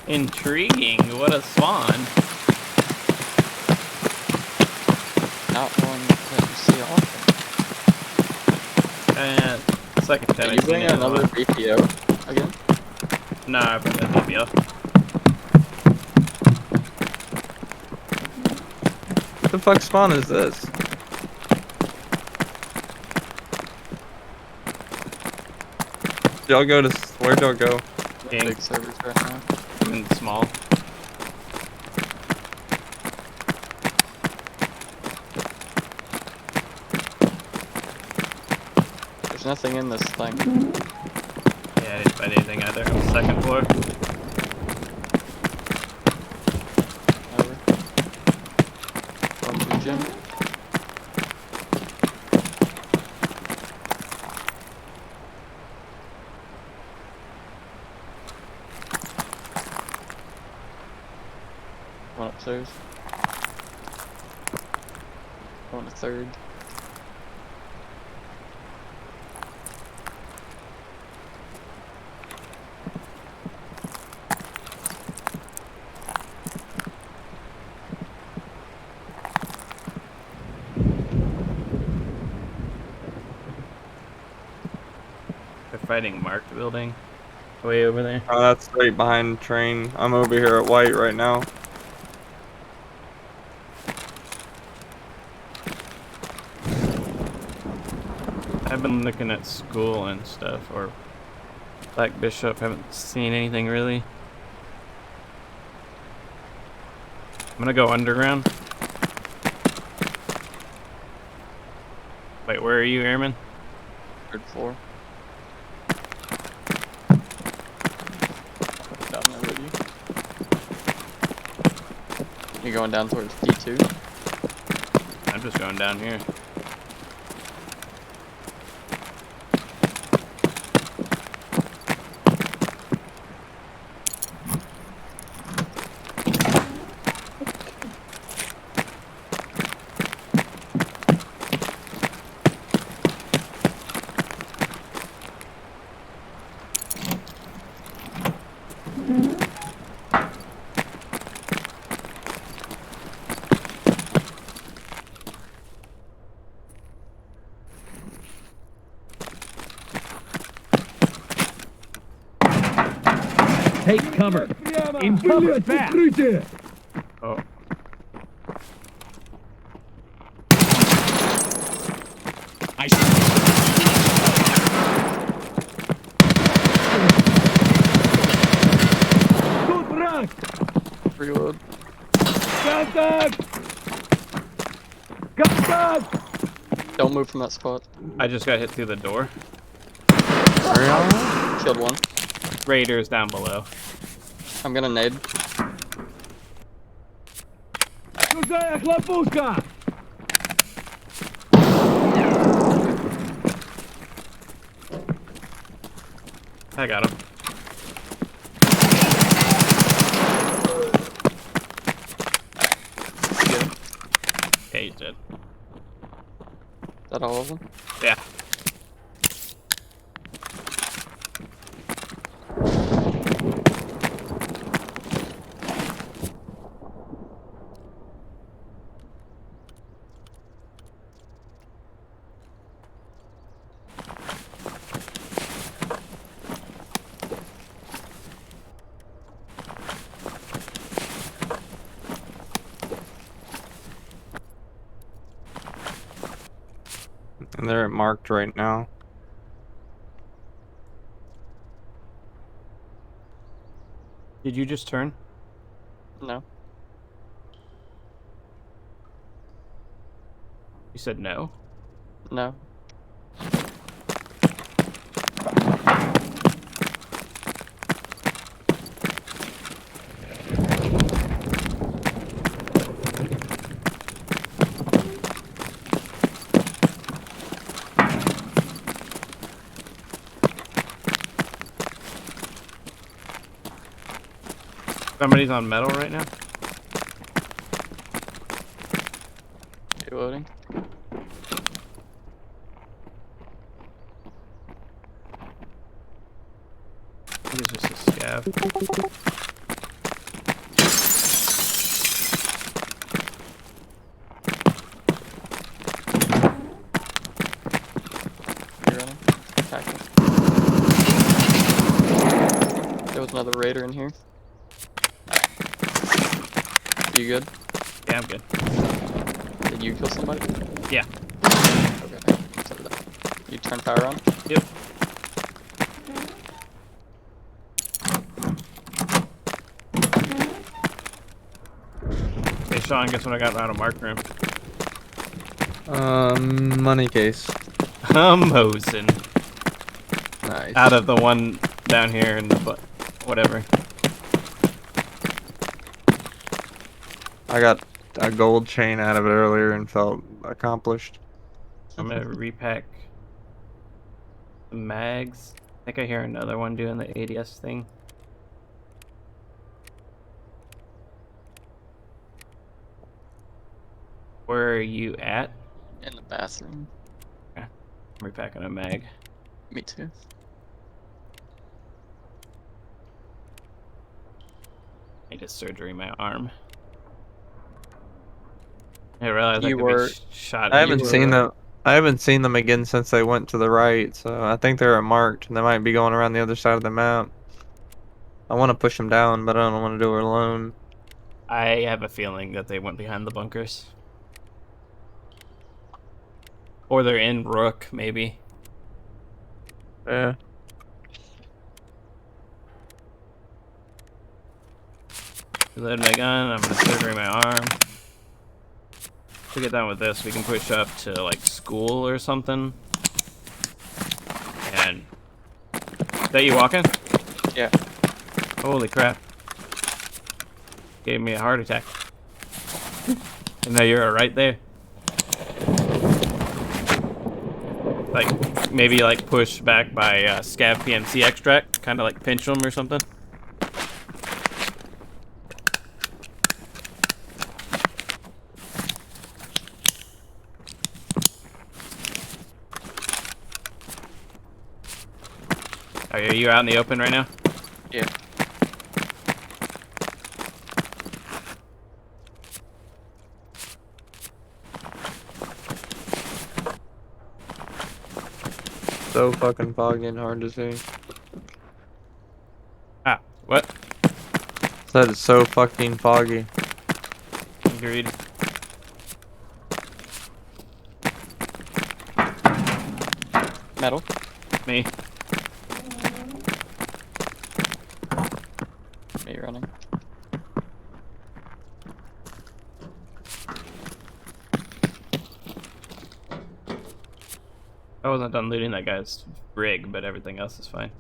Intriguing. What a swan. Not one that you see often. And second time Are I've you seen bringing it in a another while. BPO again? Nah, I've been to DBL. What the fuck spawn is this? Y'all go to where'd y'all go? King. Big servers right now. And small. There's nothing in this thing. Yeah, I didn't find anything either on the second floor. Over. Going to the gym. One upstairs. Going to third. They're fighting marked building. Way over there. Oh, that's right behind train. I'm over here at white right now. I've been looking at school and stuff, or Black Bishop. Haven't seen anything really. I'm gonna go underground. Wait, where are you, Airman? Third floor. Down there with you. You going down towards D2? I'm just going down here. Take cover. In cover, fast. Oh. I Good run. Reload. Contact. Contact. Don't move from that spot. I just got hit through the door. Where y'all? Killed one. Raiders down below. I'm gonna nade. Чужая хлопушка. I got him. Okay, he's dead. Is that all of them? Yeah. And they're marked right now. Did you just turn? No. You said no? No. Somebody's on metal right now? Reloading. He's just a scav. Tactical. There was another raider in here. You good? Yeah, I'm good. Did you kill somebody? Yeah. Okay. So did I. You turn power on? Yep. Hey, Sean, guess what I got out of Mark room? Money case. I'm hosing. Nice. Out of the one down here in the whatever. I got a gold chain out of it earlier and felt accomplished. I'm gonna repack the mags. I think I hear another one doing the ADS thing. Where are you at? In the bathroom. Okay. I'm repacking a mag. Me too. I just surgery my arm. I realized I You could were- be shot. I You haven't were- seen them. I haven't seen them again since they went to the right, so I think they're marked and they might be going around the other side of the map. I want to push them down, but I don't want to do it alone. I have a feeling that they went behind the bunkers. Or they're in Rook, maybe. Yeah. Reload my gun. I'm gonna surgery my arm. To get done with this, we can push up to like school or something. And is that you walking? Yeah. Holy crap! Gave me a heart attack. And now you're right there. Like maybe like push back by scav PMC extract, kind of like pinch them or something. Are you out in the open right now? Yeah. So fucking foggy and hard to see. Ah, what? Said it's so fucking foggy. Agreed. Metal. Me. Are you running? I wasn't done looting that guy's rig, but everything else is fine.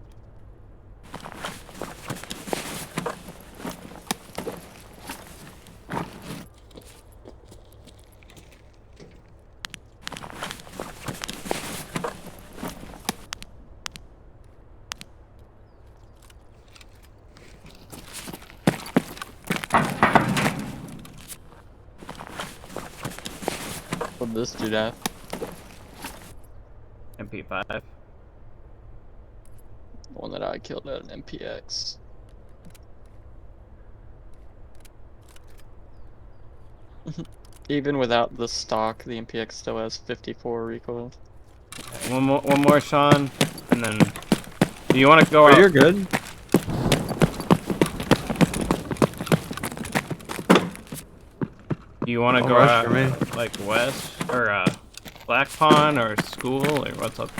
What'd this dude have? MP5. The one that I killed at an MPX. Even without the stock, the MPX still has 54 recoil. One more, Sean, and then. Do you want to go Oh, out? you're good. Do you want to No go rush out for me. like west or Black Pond or school or what's up?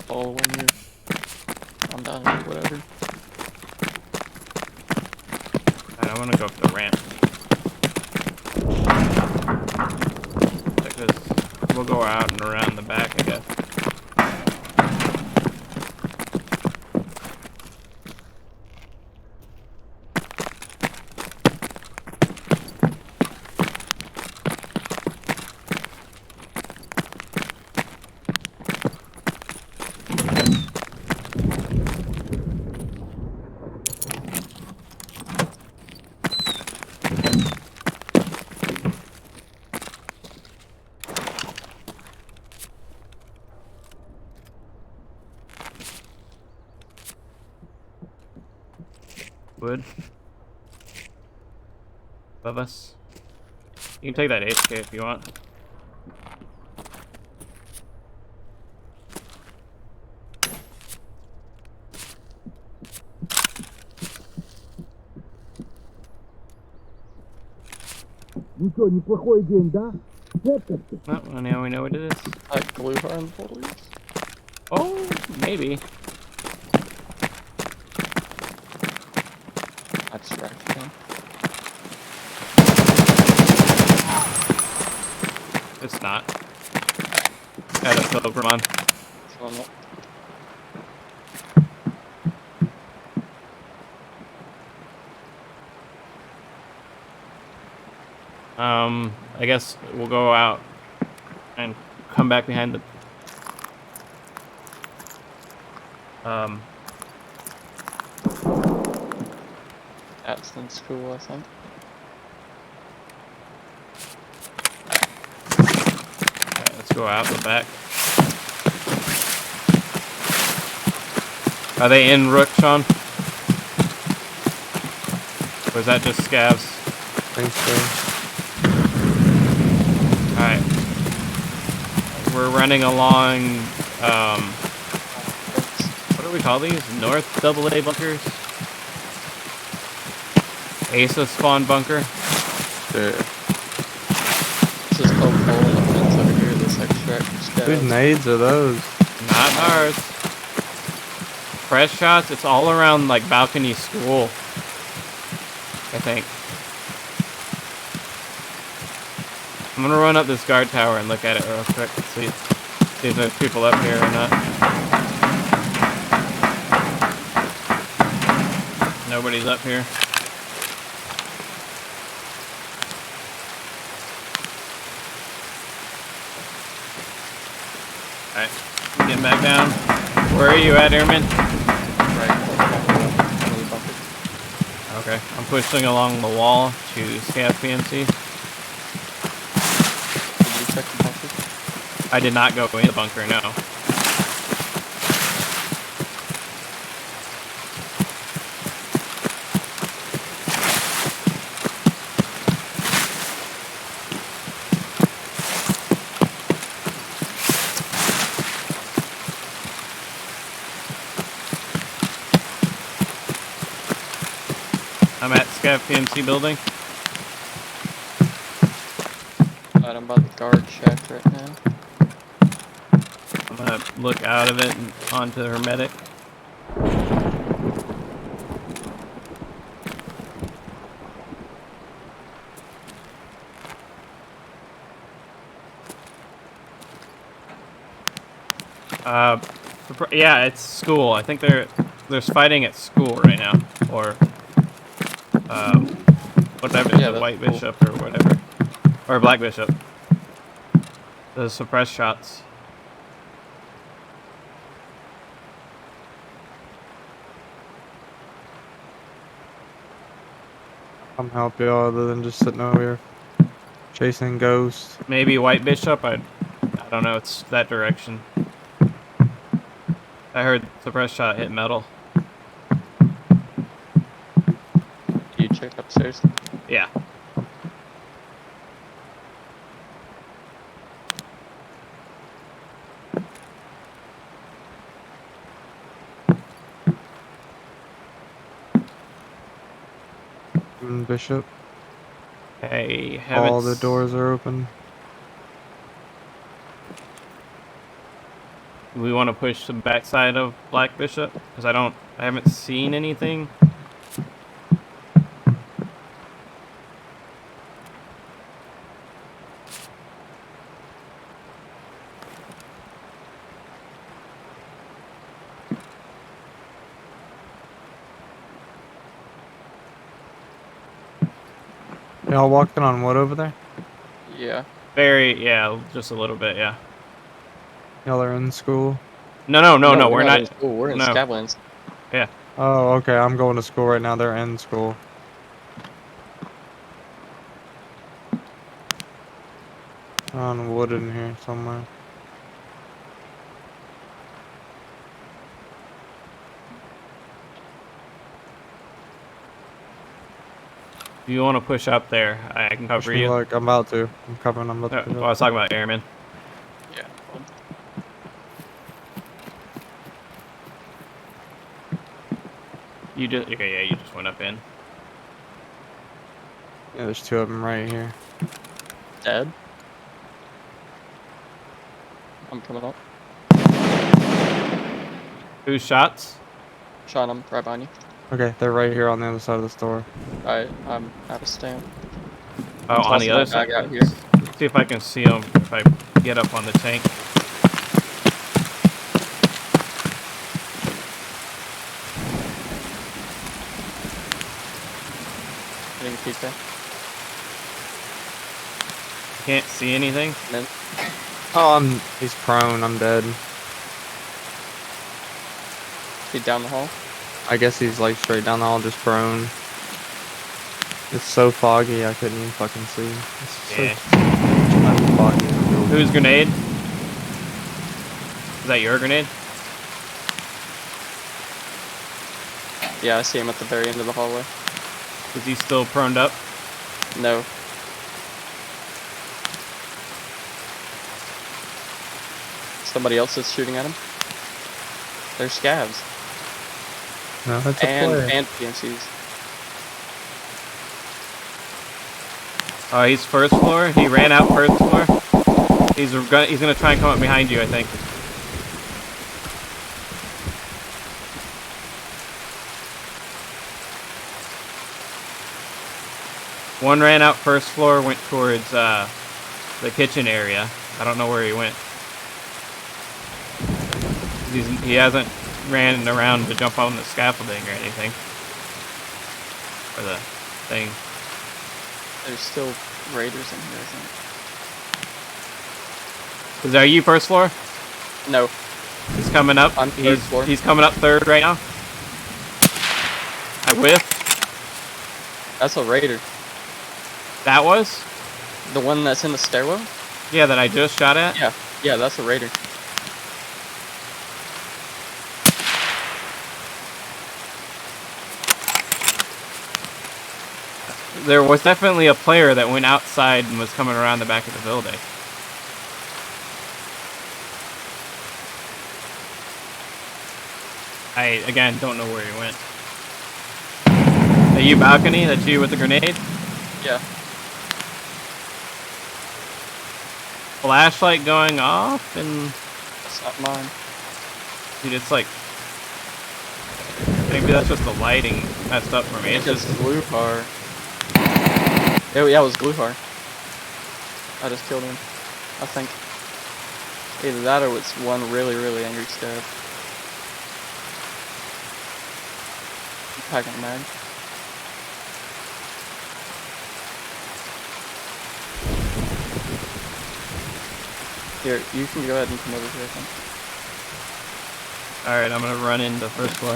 All when you. I'm down, whatever. I want to go up the ramp. Because we'll go out and around the back, I guess. Wood. Above us. You can take that HK if you want. Ну что, неплохой день, да? Фоткаться. Well, now we know what it is. Like Gluhar in the Middle East? Oh, maybe. Abstraction. It's not. Got a pilgrim on. So I'm not- I guess we'll go out and come back behind the That's in school, I think. okay, let's go out the back. Are they in Rook, Sean? Or is that just scavs? I think so. Alright. We're running along, what do we call these? North AA bunkers? ASA spawn bunker? Yeah. This is called pulling up fence over here, this extract Whose scavs. nades are those? Not ours. Press shots, it's all around, like, balcony school. I think. I'm gonna run up this guard tower and look at it real quick and see if there's people up here or not. Nobody's up here. Alright, getting back down. Where are you at, Airman? Right. One of the bunkers. Okay, I'm pushing along the wall to scav PMC. Did you check the bunker? I did not go in the bunker, no. I'm at Scav PMC building. Alright, I'm by the guard shack right now. I'm gonna look out of it and onto Hermetic. Yeah, it's school. I think there's fighting at school right now, or whatever, Yeah, the that's White cool. Bishop or whatever, or Black Bishop. The suppress shots. I'm help y'all other than just sitting over here chasing ghosts. Maybe White Bishop. I don't know. It's that direction. I heard suppress shot hit metal. You check upstairs? Yeah. Bishop. I haven't. All the doors are open. We want to push the backside of Black Bishop because I haven't seen anything. Y'all walking on wood over there? Yeah. Yeah, just a little bit, yeah. Y'all are in school? No, we're in not. school. We're in no. Scavlands. Yeah. Oh, okay. I'm going to school right now. They're in school. On wood in here somewhere. If you want to push up there, I can cover Push me you. like I'm about to. I'm covering. I'm about to. Well, I was talking about Airman. Yeah. You just went up in. Yeah, there's two of them right here. Dead. I'm coming up. Whose shots? Shot him right behind you. Okay, they're right here on the other side of the store. Alright, I'm out of stamp. Oh, I'm on the tossing other my side. bag out here. Let's see if I can see them if I get up on the tank. Getting a PK. Can't see anything. Then Oh, he's prone. I'm dead. he down the hall. I guess he's like straight down the hall, just prone. It's so foggy, I couldn't even fucking see. It's Yeah. so foggy in the building. Whose grenade? Is that your grenade? Yeah, I see him at the very end of the hallway. Is he still proned up? No. Somebody else is shooting at him. They're scavs. No, that's a player. And PMCs. Oh, he's first floor. He ran out first floor. He's gonna try and come up behind you, I think. One ran out first floor, went towards the kitchen area. I don't know where he went. He hasn't ran around to jump on the scaffolding or anything. Or the thing. There's still raiders in here, I think. Is that you first floor? No. He's coming up. I'm third floor. He's coming up third right now. I whiffed. That's a raider. That was? The one that's in the stairwell? Yeah, that I just shot at? Yeah. Yeah, that's a raider. There was definitely a player that went outside and was coming around the back of the building. I, again, don't know where he went. Are you balcony? That's you with the grenade? Yeah. Flashlight going off and... That's not mine. Dude, it's like... Maybe that's just the lighting messed up for me. It's It's just... Gluhar. Yeah, it was Gluhar. I just killed him. I think. Either that or it's one really, really angry scav. Packing a mag. Here, you can go ahead and come over here, I think. Alright, I'm gonna run into first floor.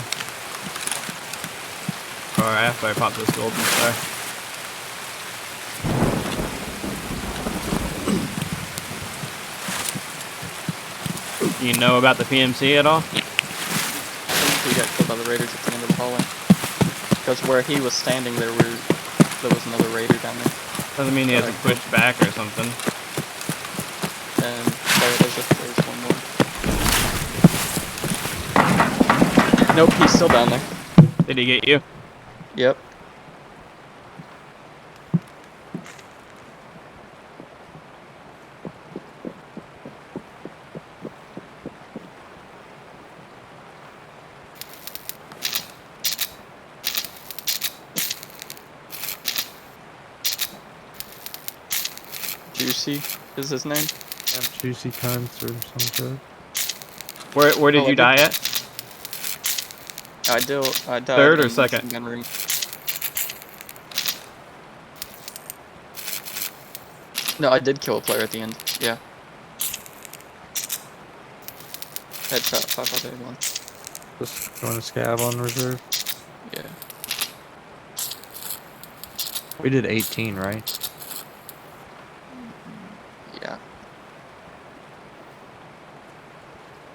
Or after I pop this golden star. Do you know about the PMC at all? I think he got killed by the raiders at the end of the hallway. Because where he was standing, there was another raider down there. Doesn't mean he has to push back or something. And there's one more. Nope, he's still down there. Did he get you? Yep. Juicy is his name. Juicy cunts or some shit. Where did Oh, you die at? I died. Third or in the second? gun room. No, I did kill a player at the end. Yeah. Headshot 5581. Just going to scav on reserve. Yeah. We did 18, right? Yeah.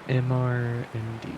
MRND.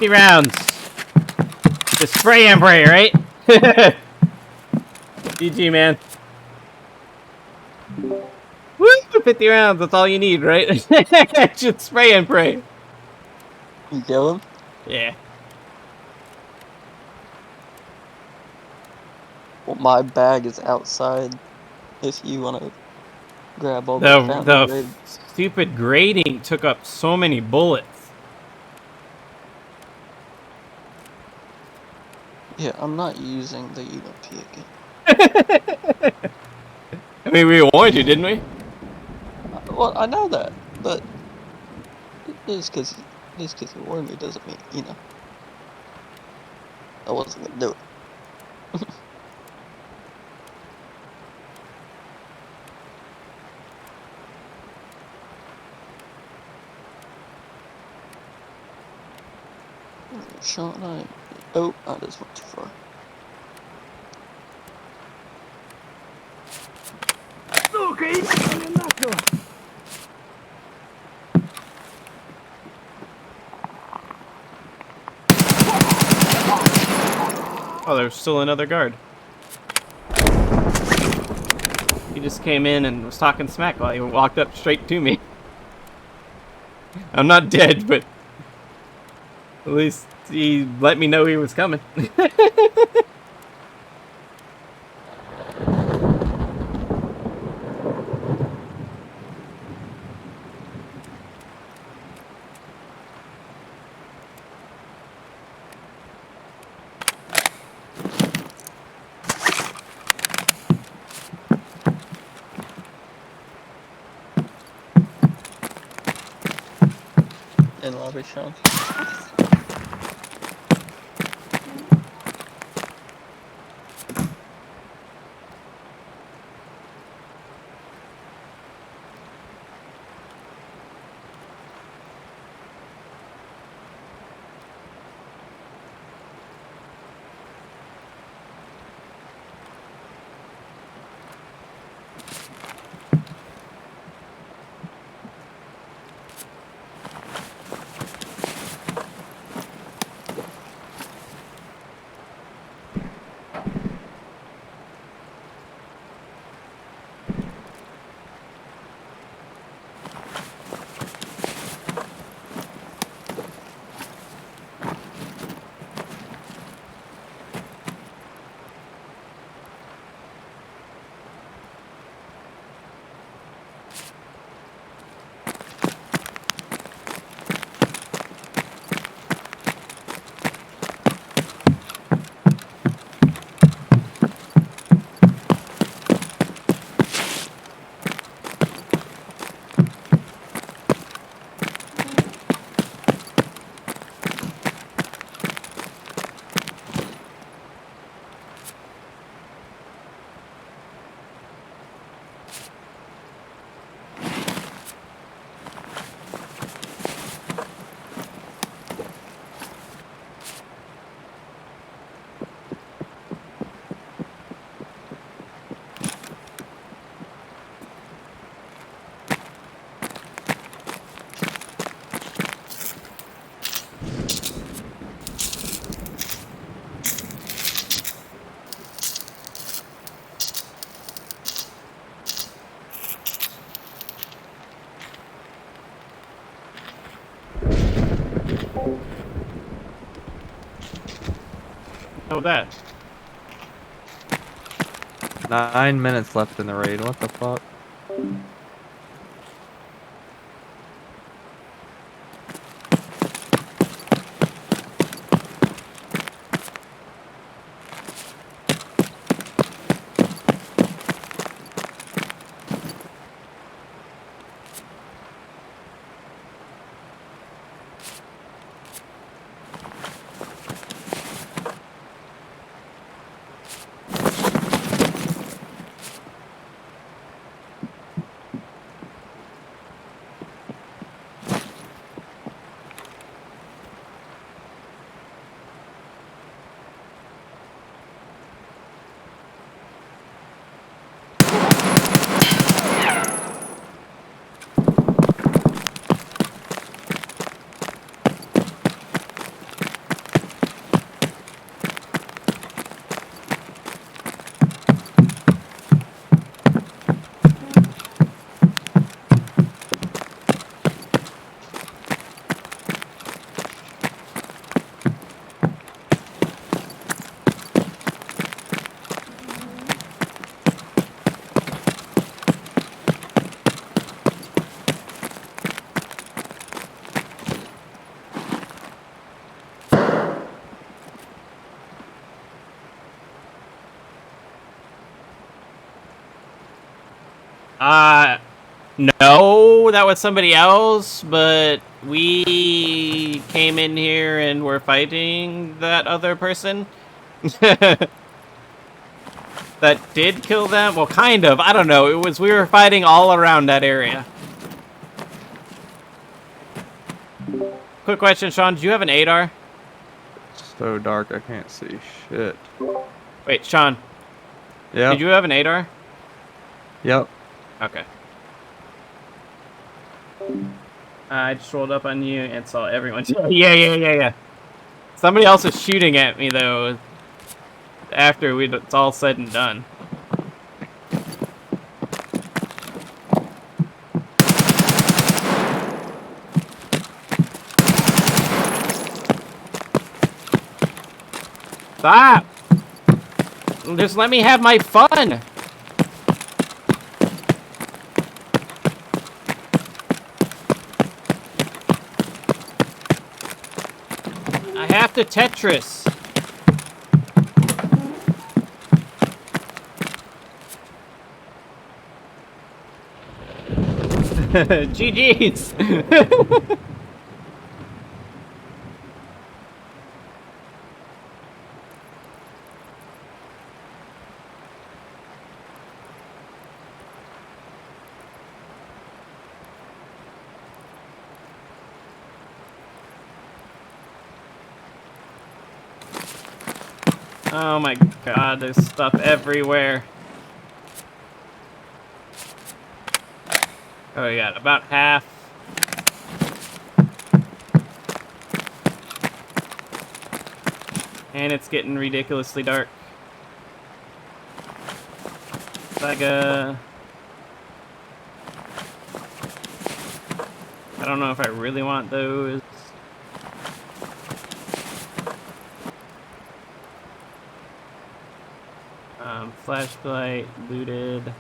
50 rounds. Just spray and pray, right? GG, man. Woo! 50 rounds, that's all you need, right? Just spray and pray. You kill him? Yeah. Well, my bag is outside if you want to grab all the fountain The grade. stupid grading took up so many bullets. Yeah, I'm not using the UMP again. I mean, we warned you, didn't we? Well, I know that, but just because you warned me doesn't mean, I wasn't gonna do it. Sean, oh, I just went too far. Oh, there's still another guard. He just came in and was talking smack while he walked up straight to me. I'm not dead, but at least he let me know he was coming. In lobby, Sean. How about that? 9 minutes left in the raid. What the fuck? No, that was somebody else, but we came in here and were fighting that other person. That did kill them? Well, kind of. I don't know. We were fighting all around that area. Quick question, Sean. Do you have an ADAR? It's so dark I can't see shit. Wait, Sean. Yeah. Did you have an ADAR? Yep. Okay. I just rolled up on you and saw everyone. Yeah. Somebody else is shooting at me, though, after it's all said and done. Stop! Just let me have my fun! I have to Tetris. GG's! Oh my god, there's stuff everywhere. Oh, we got about half. And it's getting ridiculously dark. Saga. I don't know if I really want those. Flashlight, looted.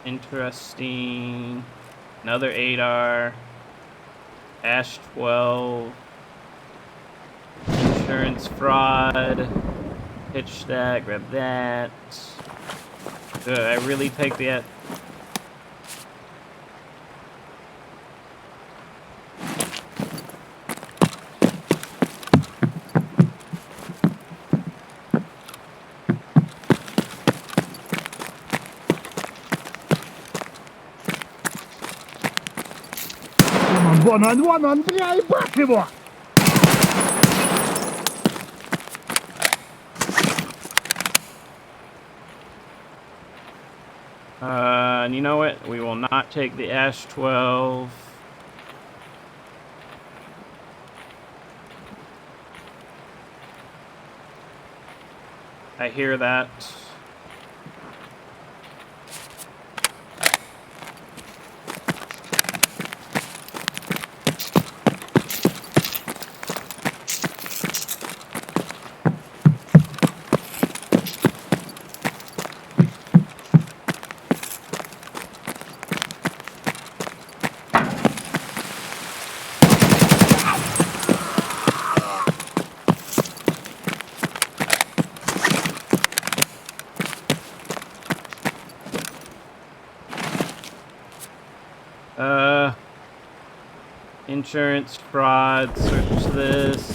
Interesting. Another ADAR. Ash 12. Insurance fraud. Pitch stack, grab that. Good, I really take that. Вон он, бля, ебать его! And you know what? We will not take the Ash 12. I hear that. Insurance fraud, search this.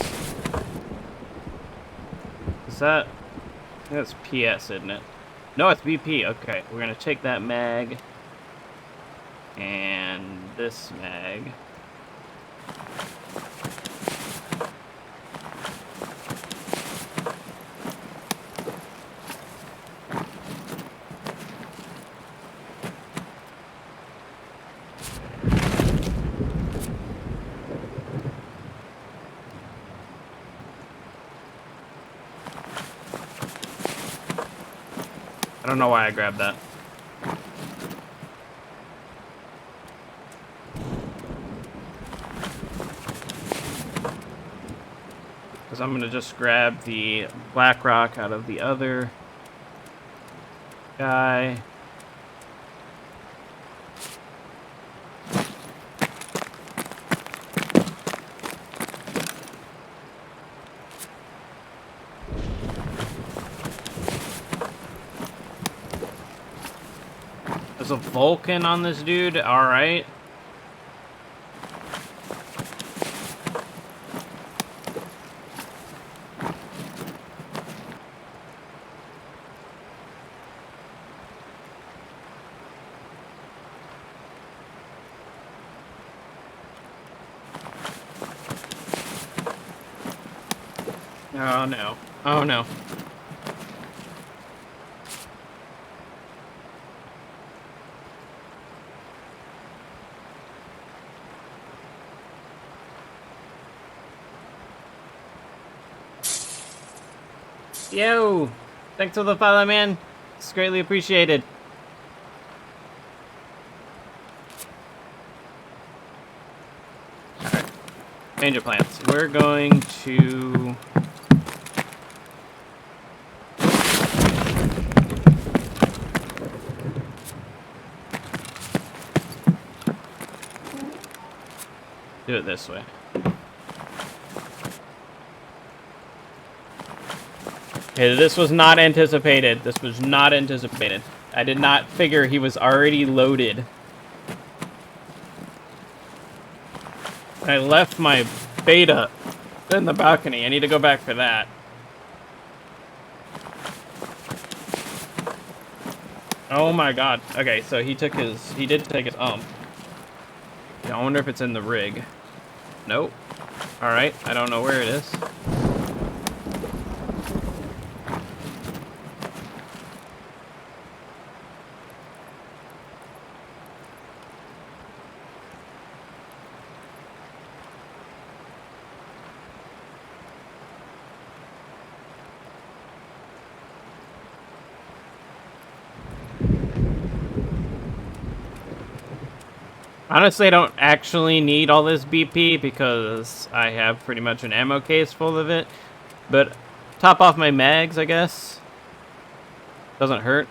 Is that? I think that's PS, isn't it? No, it's BP. Okay, we're gonna take that mag. And this mag. I don't know why I grabbed that. Because I'm going to just grab the black rock out of the other guy. There's a Vulcan on this dude. All right. Oh no. Oh no. Yo! Thanks for the follow, man. It's greatly appreciated. Alright. Change of plans. We're going to... do it this way. Okay, this was not anticipated. This was not anticipated. I did not figure he was already loaded. I left my beta in the balcony. I need to go back for that. Oh my god. Okay, so he did take his ump. I wonder if it's in the rig. Nope. Alright, I don't know where it is. Honestly, I don't actually need all this BP because I have pretty much an ammo case full of it. But top off my mags, I guess. Doesn't hurt.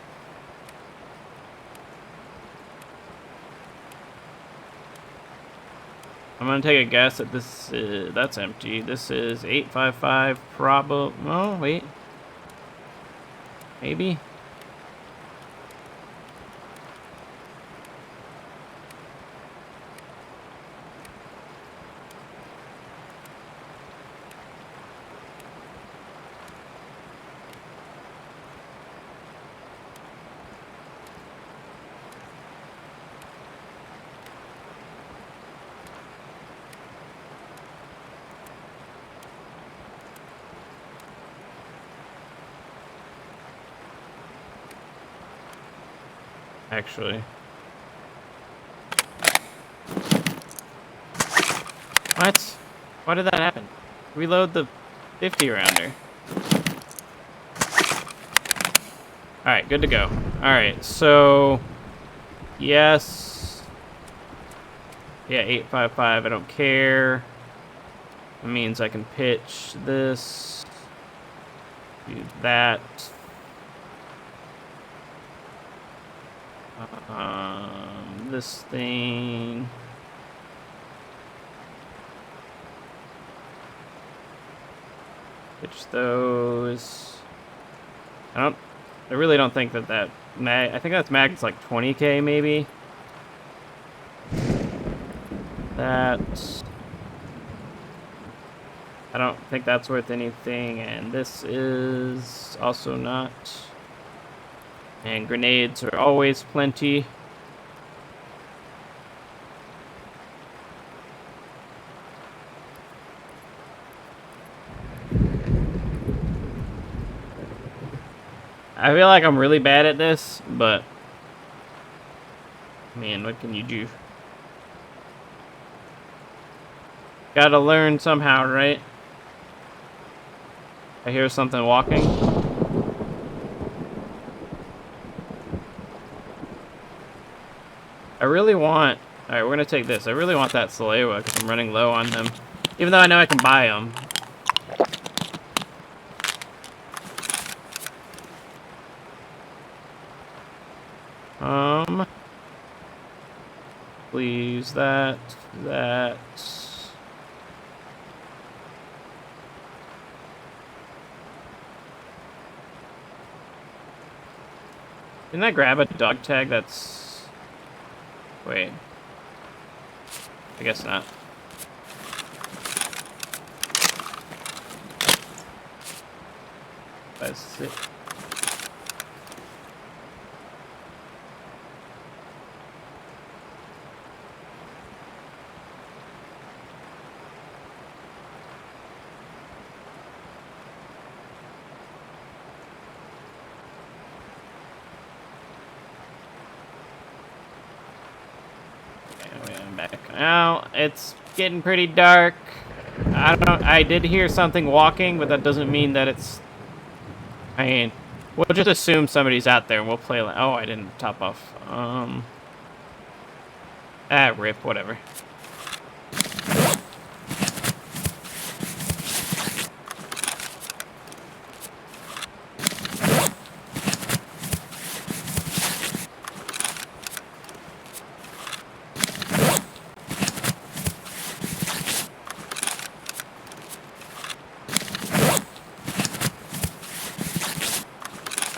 I'm gonna take a guess that this is, that's empty. This is 855 probably. Oh, wait. Maybe. Actually. What? Why did that happen? Reload the 50 rounder. Alright, good to go. Alright, so... yes. Yeah, 855, I don't care. That means I can pitch this. Do that. This thing. Pitch those. I really don't think that mag. I think that's mag's like 20k maybe. That. I don't think that's worth anything, and this is also not. And grenades are always plenty. I feel like I'm really bad at this, but man, what can you do? Gotta learn somehow, right? I hear something walking. I really want... Alright, we're gonna take this. I really want that Salewa because I'm running low on them. Even though I know I can buy them. Please, that. Didn't I grab a dog tag that's... Wait. I guess not. That's it. I'm back. Now it's getting pretty dark. I did hear something walking, but that doesn't mean that it's. I mean, we'll just assume somebody's out there and we'll play. Oh, I didn't top off. Rip, whatever.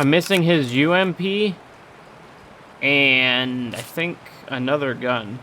I'm missing his UMP and I think another gun.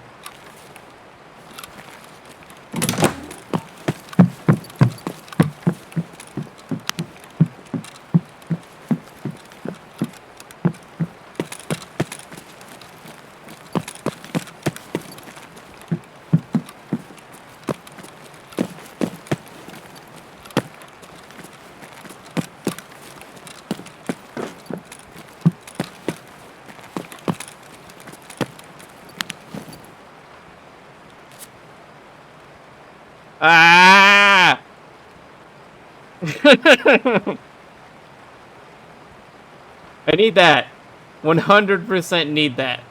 Ah! I need that. 100% need that.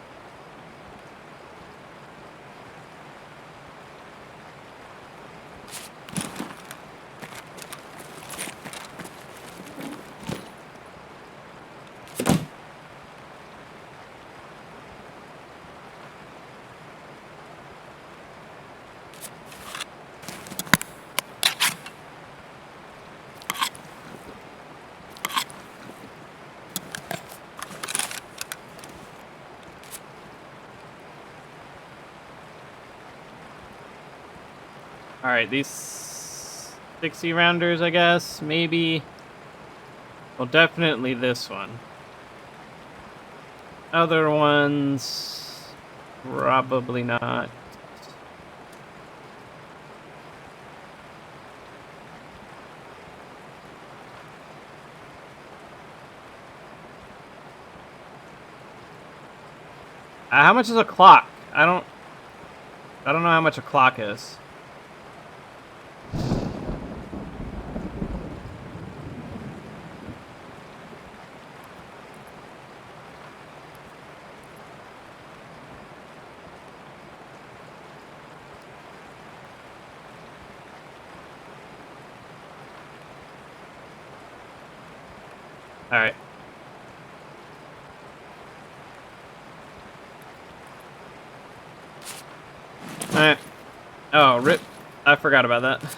Alright, these 60 rounders, I guess, maybe. Well, definitely this one. Other ones, probably not. How much is a clock? I don't know how much a clock is. Alright. Alright. Oh, rip. I forgot about that.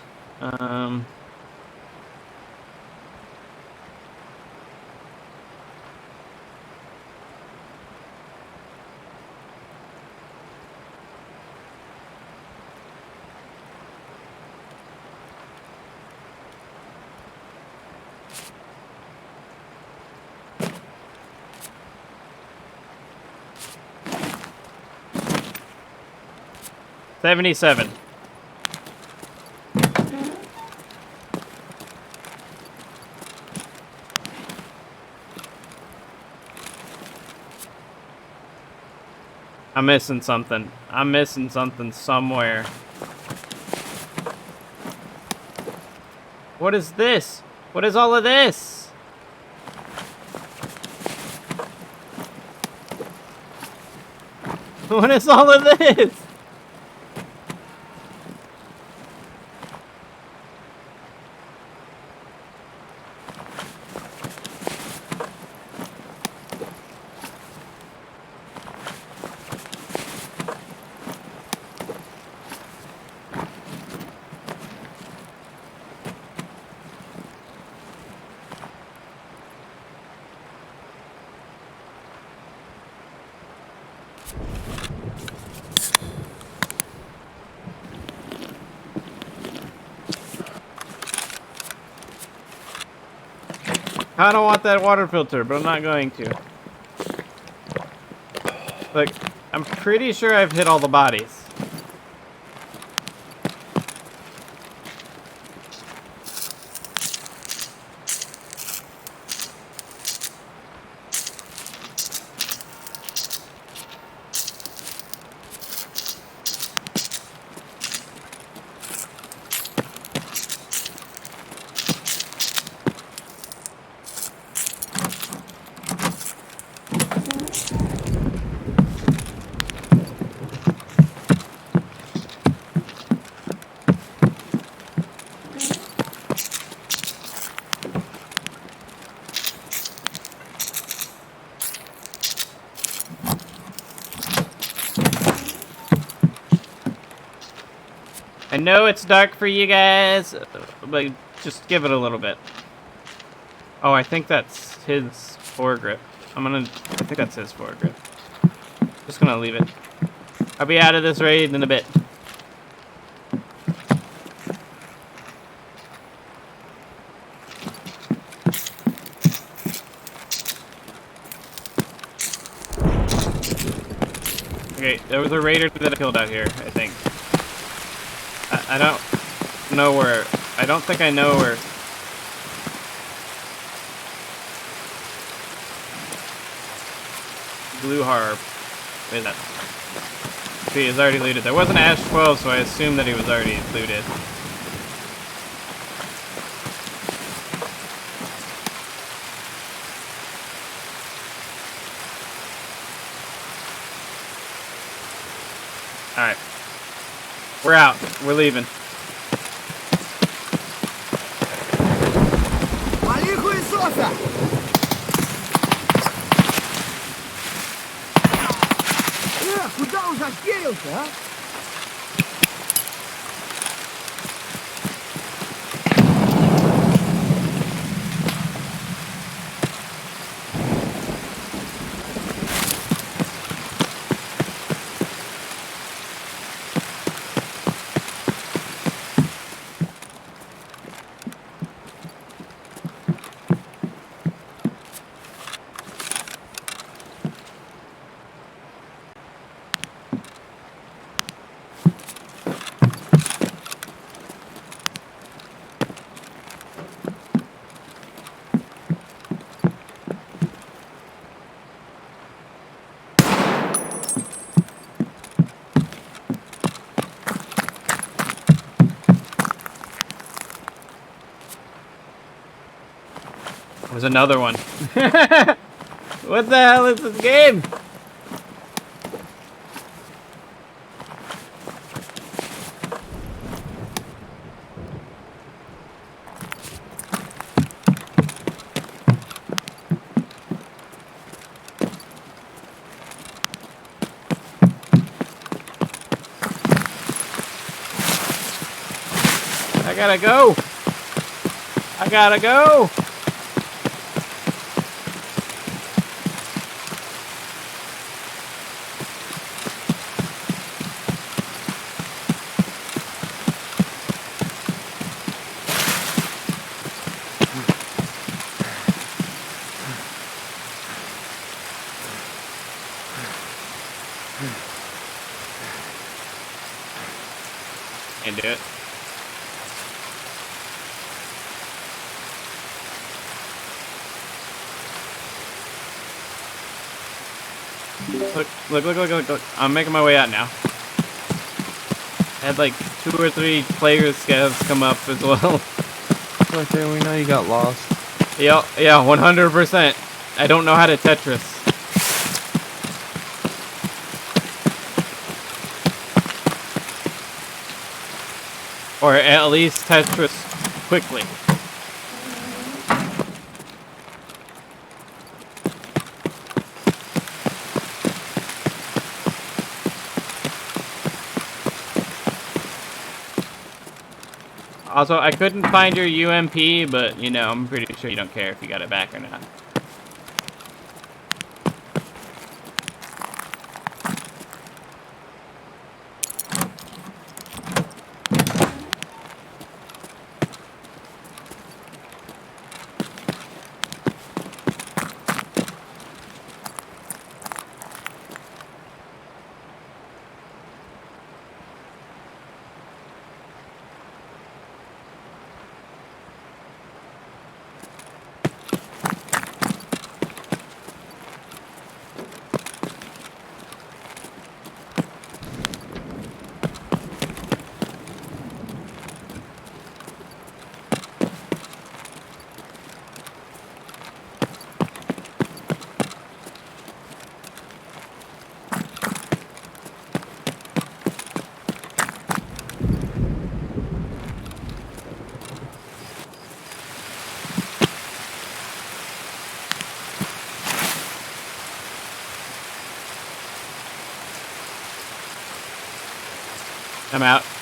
$77. I'm missing something. I'm missing something somewhere. What is this? What is all of this? What is all of this? I don't want that water filter, but I'm not going to. Like, I'm pretty sure I've hit all the bodies. I know it's dark for you guys, but just give it a little bit. Oh, I think that's his foregrip. I think that's his foregrip. Just gonna leave it. I'll be out of this raid in a bit. Okay, there was a raider that I killed out here, I think. I don't know where. I don't think I know where. Gluhar. Wait, that. See, he's already looted. There wasn't Ash 12, so I assume that he was already looted. Alright. We're out. We're leaving. Куда уже отделился, а? There's another one. What the hell is this game? I gotta go. I gotta go. Can't do it. Look. I'm making my way out now. I had like 2 or 3 player scavs come up as well. Okay, we know you got lost. Yeah, 100%. I don't know how to Tetris. Or at least Tetris quickly. Also, I couldn't find your UMP, but, you know, I'm pretty sure you don't care if you got it back or not. I'm out.